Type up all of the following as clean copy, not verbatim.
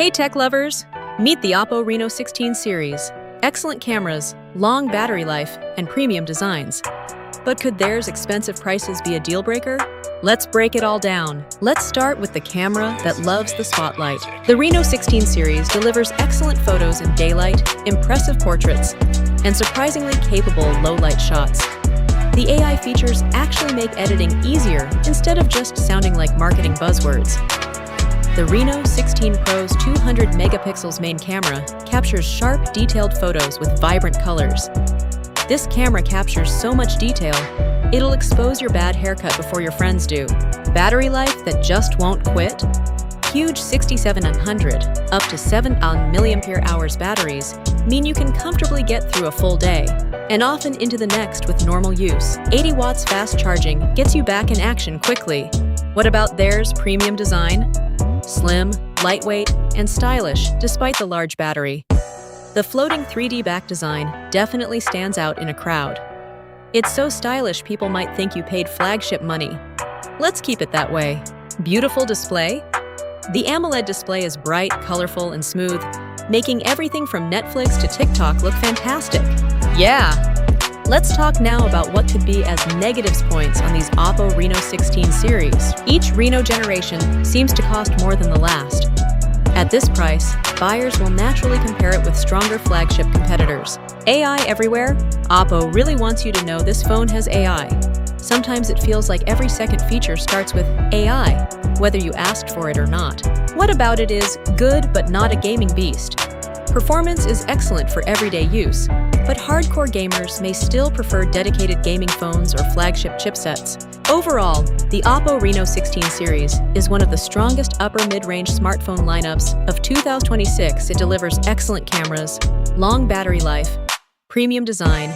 Hey tech lovers! Meet the OPPO Reno 16 series. Excellent cameras, long battery life, and premium designs. But could their expensive prices be a deal breaker? Let's break it all down. Let's start with the camera that loves the spotlight. The Reno 16 series delivers excellent photos in daylight, impressive portraits, and surprisingly capable low-light shots. The AI features actually make editing easier instead of just sounding like marketing buzzwords. The Reno 16 Pro's 200 megapixels main camera captures sharp, detailed photos with vibrant colors. This camera captures so much detail, it'll expose your bad haircut before your friends do. Battery life that just won't quit? Huge 6700 up to 7 mAh batteries mean you can comfortably get through a full day, and often into the next with normal use. 80 watts fast charging gets you back in action quickly. What about theirs premium design? Slim, lightweight, and stylish despite the large battery. The floating 3D back design definitely stands out in a crowd. It's so stylish people might think you paid flagship money. Let's keep it that way. Beautiful display? The AMOLED display is bright, colorful, and smooth, making everything from Netflix to TikTok look fantastic. Yeah! Let's talk now about what could be as negatives points on these OPPO Reno 16 series. Each Reno generation seems to cost more than the last. At this price, buyers will naturally compare it with stronger flagship competitors. AI everywhere? OPPO really wants you to know this phone has AI. Sometimes it feels like every second feature starts with AI, whether you asked for it or not. What about it is good but not a gaming beast? Performance is excellent for everyday use, but hardcore gamers may still prefer dedicated gaming phones or flagship chipsets. Overall, the OPPO Reno 16 series is one of the strongest upper mid-range smartphone lineups of 2026. It delivers excellent cameras, long battery life, premium design,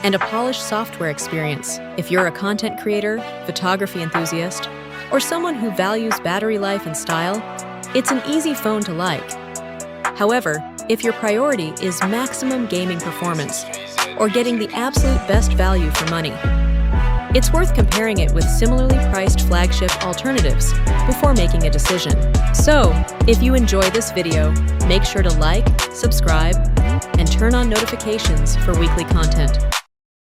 and a polished software experience. If you're a content creator, photography enthusiast, or someone who values battery life and style, it's an easy phone to like. However, if your priority is maximum gaming performance or getting the absolute best value for money, it's worth comparing it with similarly priced flagship alternatives before making a decision. So, if you enjoy this video, make sure to like, subscribe, and turn on notifications for weekly content.